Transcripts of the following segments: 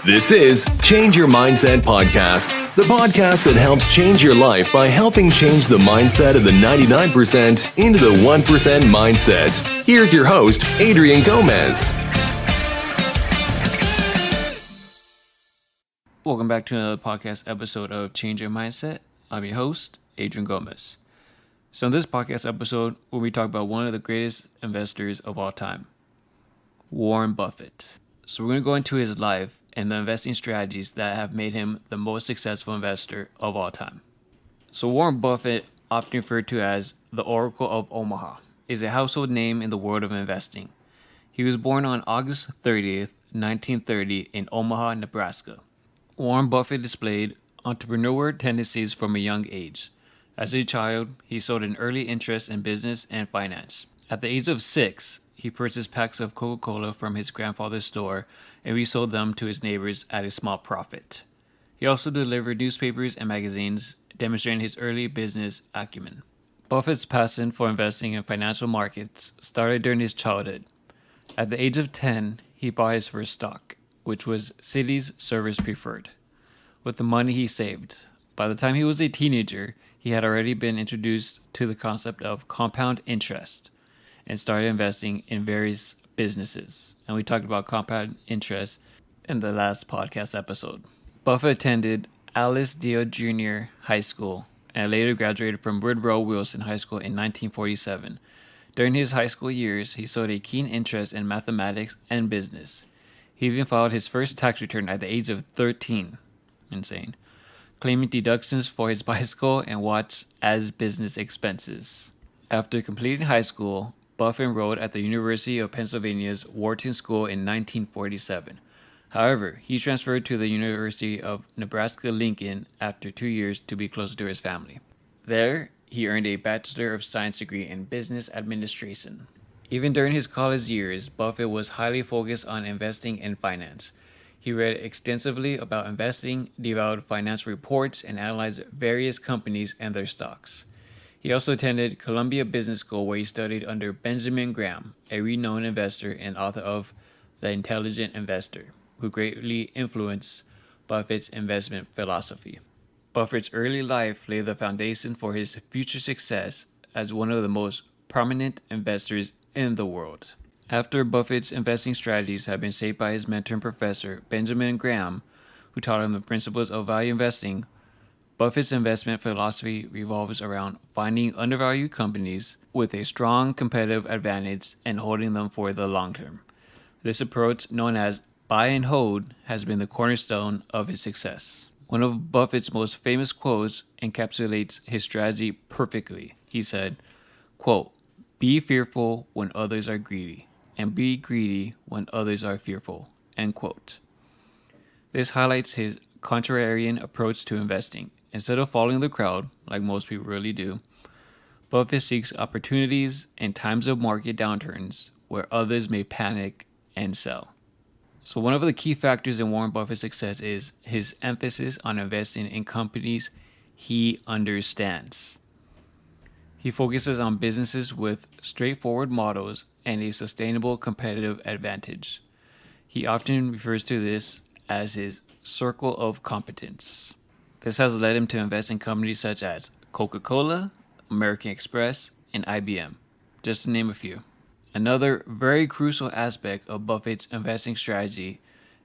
This is Change Your Mindset Podcast, the podcast that helps change your life by helping change the mindset of the 99% into the 1% mindset. Here's your host, Adrian Gomez. Welcome back to another podcast episode of Change Your Mindset. I'm your host, Adrian Gomez. So in this podcast episode, we'll be talking about one of the greatest investors of all time, Warren Buffett. So we're going to go into his life and the investing strategies that have made him the most successful investor of all time. So Warren Buffett, often referred to as the Oracle of Omaha, is a household name in the world of investing. He was born on August 30th, 1930 in Omaha, Nebraska. Warren Buffett displayed entrepreneurial tendencies from a young age. As a child, he showed an early interest in business and finance. At the age of 6, he purchased packs of Coca-Cola from his grandfather's store and resold them to his neighbors at a small profit. He also delivered newspapers and magazines, demonstrating his early business acumen. Buffett's passion for investing in financial markets started during his childhood. At the age of 10, he bought his first stock, which was Citi's Service Preferred, with the money he saved. By the time he was a teenager, he had already been introduced to the concept of compound interest and started investing in various businesses. And we talked about compound interest in the last podcast episode. Buffett attended Alice Dale Jr. High School and later graduated from Woodrow Wilson High School in 1947. During his high school years, he showed a keen interest in mathematics and business. He even filed his first tax return at the age of 13. Insane. Claiming deductions for his bicycle and watch as business expenses. After completing high school, Buffett enrolled at the University of Pennsylvania's Wharton School in 1947. However, he transferred to the University of Nebraska-Lincoln after 2 years to be closer to his family. There, he earned a Bachelor of Science degree in Business Administration. Even during his college years, Buffett was highly focused on investing in finance. He read extensively about investing, devoured financial reports, and analyzed various companies and their stocks. He also attended Columbia Business School, where he studied under Benjamin Graham, a renowned investor and author of The Intelligent Investor, who greatly influenced Buffett's investment philosophy. Buffett's early life laid the foundation for his future success as one of the most prominent investors in the world. After Buffett's investing strategies had been shaped by his mentor and professor, Benjamin Graham, who taught him the principles of value investing, Buffett's investment philosophy revolves around finding undervalued companies with a strong competitive advantage and holding them for the long term. This approach, known as buy and hold, has been the cornerstone of his success. One of Buffett's most famous quotes encapsulates his strategy perfectly. He said, quote, "Be fearful when others are greedy, and be greedy when others are fearful," end quote. This highlights his contrarian approach to investing. Instead of following the crowd, like most people really do, Buffett seeks opportunities in times of market downturns where others may panic and sell. So one of the key factors in Warren Buffett's success is his emphasis on investing in companies he understands. He focuses on businesses with straightforward models and a sustainable competitive advantage. He often refers to this as his circle of competence. This has led him to invest in companies such as Coca-Cola, American Express, and IBM, just to name a few. Another very crucial aspect of Buffett's investing strategy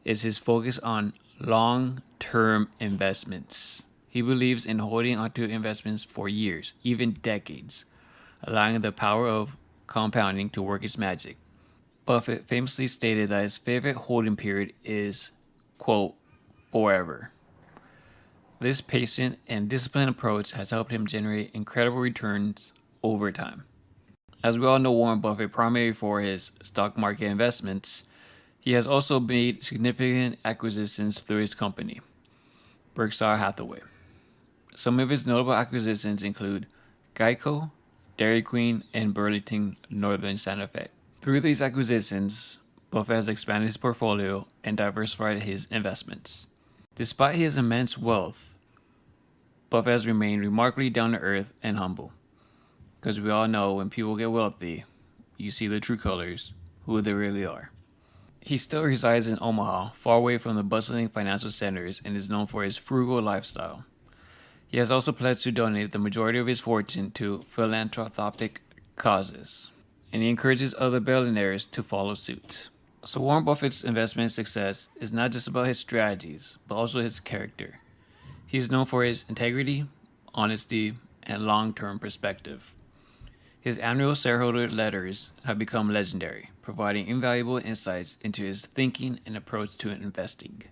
is his focus on long-term investments. He believes in holding onto investments for years, even decades, allowing the power of compounding to work its magic. Buffett famously stated that his favorite holding period is, quote, forever. This patient and disciplined approach has helped him generate incredible returns over time. As we all know, Warren Buffett, primarily for his stock market investments, he has also made significant acquisitions through his company, Berkshire Hathaway. Some of his notable acquisitions include Geico, Dairy Queen, and Burlington Northern Santa Fe. Through these acquisitions, Buffett has expanded his portfolio and diversified his investments. Despite his immense wealth, Buffett has remained remarkably down to earth and humble. Because we all know when people get wealthy, you see the true colors, who they really are. He still resides in Omaha, far away from the bustling financial centers, and is known for his frugal lifestyle. He has also pledged to donate the majority of his fortune to philanthropic causes, and he encourages other billionaires to follow suit. So Warren Buffett's investment success is not just about his strategies, but also his character. He is known for his integrity, honesty, and long-term perspective. His annual shareholder letters have become legendary, providing invaluable insights into his thinking and approach to investing.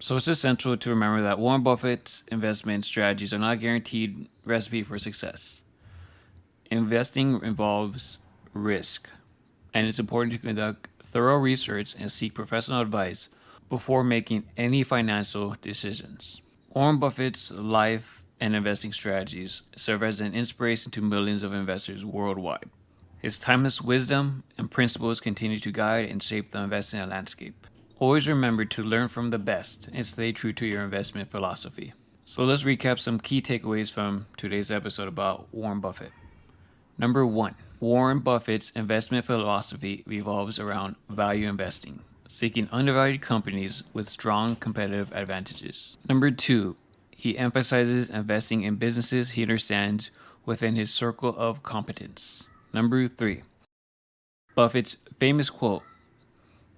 So it's essential to remember that Warren Buffett's investment strategies are not a guaranteed recipe for success. Investing involves risk, and it's important to conduct thorough research and seek professional advice before making any financial decisions. Warren Buffett's life and investing strategies serve as an inspiration to millions of investors worldwide. His timeless wisdom and principles continue to guide and shape the investing landscape. Always remember to learn from the best and stay true to your investment philosophy. So let's recap some key takeaways from today's episode about Warren Buffett. Number 1. Warren Buffett's investment philosophy revolves around value investing, seeking undervalued companies with strong competitive advantages. Number 2. He emphasizes investing in businesses he understands within his circle of competence. Number 3. Buffett's famous quote,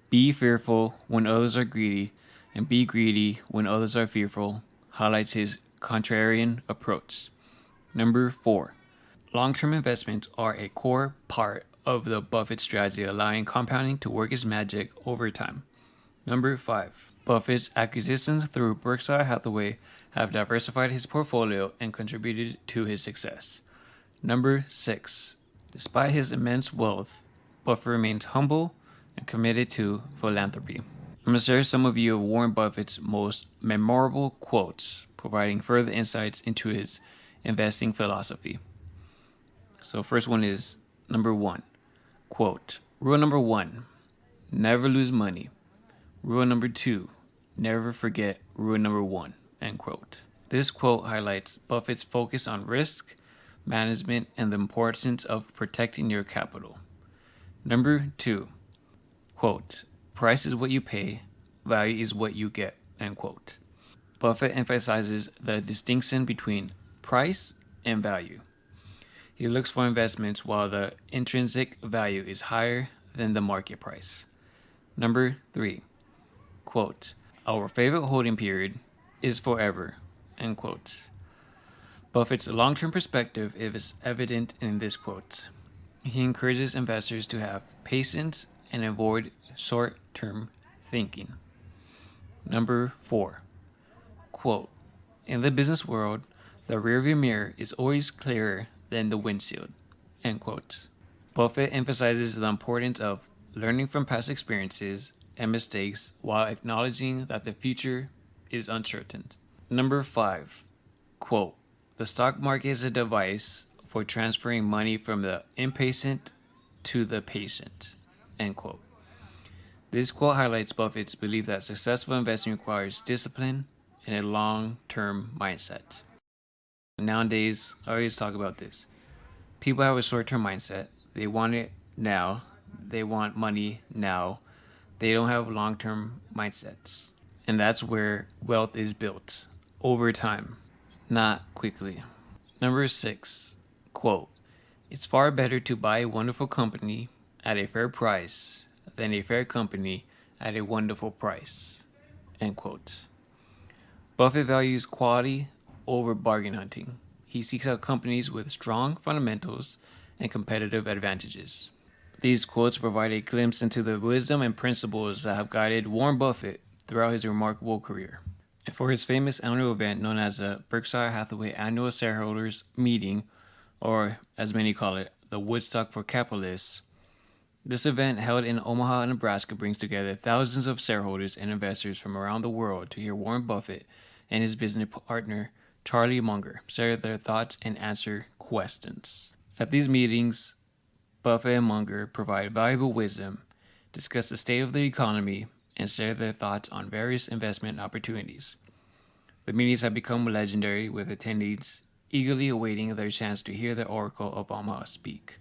"Be fearful when others are greedy, and be greedy when others are fearful," highlights his contrarian approach. Number 4. Long-term investments are a core part of the Buffett strategy, allowing compounding to work its magic over time. Number 5. Buffett's acquisitions through Berkshire Hathaway have diversified his portfolio and contributed to his success. Number 6. Despite his immense wealth, Buffett remains humble and committed to philanthropy. I'm going to share some of Warren Buffett's most memorable quotes, providing further insights into his investing philosophy. So first one is number 1. Quote, "Rule number 1, never lose money. Rule number 2, never forget rule number 1." End quote. This quote highlights Buffett's focus on risk management and the importance of protecting your capital. Number 2. Quote, "Price is what you pay, value is what you get." End quote. Buffett emphasizes the distinction between price and value. He looks for investments while the intrinsic value is higher than the market price. Number 3. Quote, "Our favorite holding period is forever." End quote. Buffett's long-term perspective is evident in this quote. He encourages investors to have patience and avoid short-term thinking. Number 4. Quote, "In the business world, the rearview mirror is always clearer than the windshield." End quote. Buffett emphasizes the importance of learning from past experiences and mistakes while acknowledging that the future is uncertain. Number 5. Quote, "The stock market is a device for transferring money from the impatient to the patient." End quote. This quote highlights Buffett's belief that successful investing requires discipline and a long-term mindset. Nowadays, I always talk about this. People have a short-term mindset. They want it now. They want money now. They don't have long-term mindsets. And that's where wealth is built over time, not quickly. Number 6, quote, "It's far better to buy a wonderful company at a fair price than a fair company at a wonderful price." End quote. Buffett values quality over bargain hunting. He seeks out companies with strong fundamentals and competitive advantages. These quotes provide a glimpse into the wisdom and principles that have guided Warren Buffett throughout his remarkable career. And for his famous annual event known as the Berkshire Hathaway Annual Shareholders Meeting, or as many call it, the Woodstock for Capitalists, this event held in Omaha, Nebraska brings together thousands of shareholders and investors from around the world to hear Warren Buffett and his business partner, Charlie Munger, share their thoughts and answer questions. At these meetings, Buffett and Munger provide valuable wisdom, discuss the state of the economy, and share their thoughts on various investment opportunities. The meetings have become legendary, with attendees eagerly awaiting their chance to hear the Oracle of Omaha speak.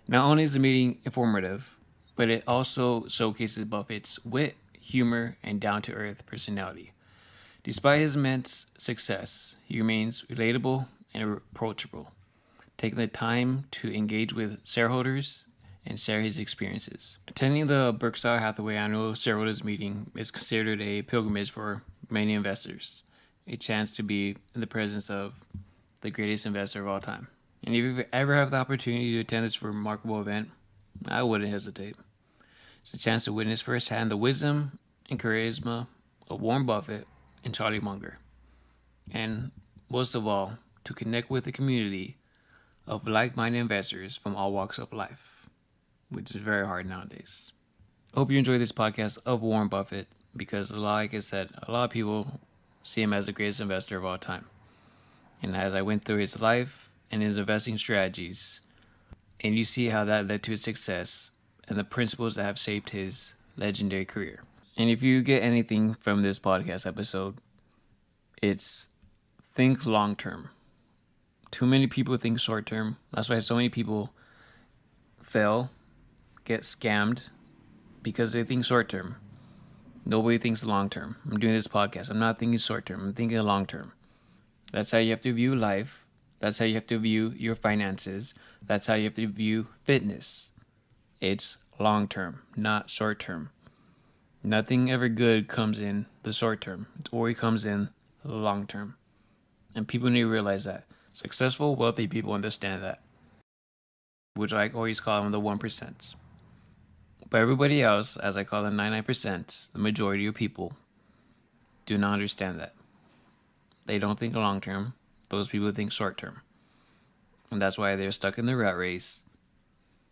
Not only is the meeting informative, but it also showcases Buffett's wit, humor, and down-to-earth personality. Despite his immense success, he remains relatable and approachable, taking the time to engage with shareholders and share his experiences. Attending the Berkshire Hathaway annual shareholders meeting is considered a pilgrimage for many investors, a chance to be in the presence of the greatest investor of all time. And if you ever have the opportunity to attend this remarkable event, I wouldn't hesitate. It's a chance to witness firsthand the wisdom and charisma of Warren Buffett and Charlie Munger. And most of all, to connect with a community of like-minded investors from all walks of life, which is very hard nowadays. I hope you enjoy this podcast of Warren Buffett because, like I said, a lot of people see him as the greatest investor of all time. And as I went through his life and his investing strategies, and you see how that led to his success and the principles that have shaped his legendary career. And if you get anything from this podcast episode, it's think long term. Too many people think short term. That's why so many people fail, get scammed, because they think short term. Nobody thinks long term. I'm doing this podcast. I'm not thinking short term. I'm thinking long term. That's how you have to view life. That's how you have to view your finances. That's how you have to view fitness. It's long term, not short term. Nothing ever good comes in the short term. It always comes in the long term. And people need to realize that. Successful, wealthy people understand that. Which I always call them the 1%. But everybody else, as I call them 99%, the majority of people, do not understand that. They don't think long term. Those people think short term. And that's why they're stuck in the rat race,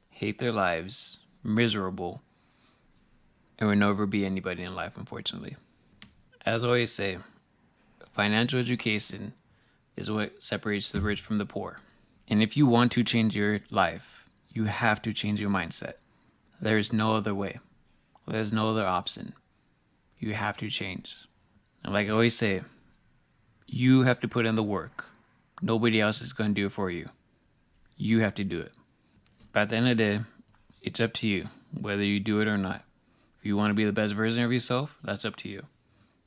hate their lives, miserable, and will never be anybody in life, unfortunately. As I always say, financial education is what separates the rich from the poor. And if you want to change your life, you have to change your mindset. There is no other way. There's no other option. You have to change. And like I always say, you have to put in the work. Nobody else is going to do it for you. You have to do it. But at the end of the day, it's up to you whether you do it or not. If you want to be the best version of yourself, that's up to you.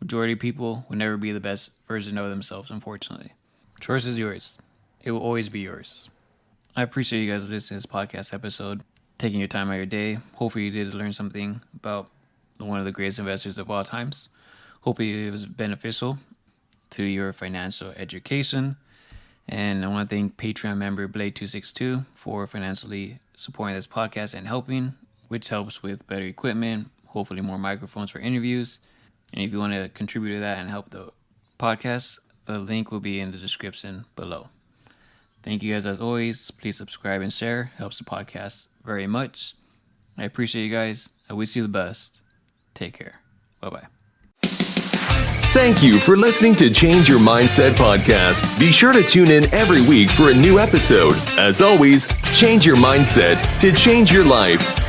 Majority of people will never be the best version of themselves, unfortunately. Choice is yours. It will always be yours. I appreciate you guys listening to this podcast episode, taking your time out of your day. Hopefully you did learn something about one of the greatest investors of all times. Hopefully it was beneficial to your financial education. And I want to thank Patron member Blade262 for financially supporting this podcast and helping, which helps with better equipment, hopefully more microphones for interviews. And if you want to contribute to that and help the podcast, the link will be in the description below. Thank you guys as always. Please subscribe and share. Helps the podcast very much. I appreciate you guys. I wish you the best. Take care. Bye-bye. Thank you for listening to Change Your Mindset podcast. Be sure to tune in every week for a new episode. As always, change your mindset to change your life.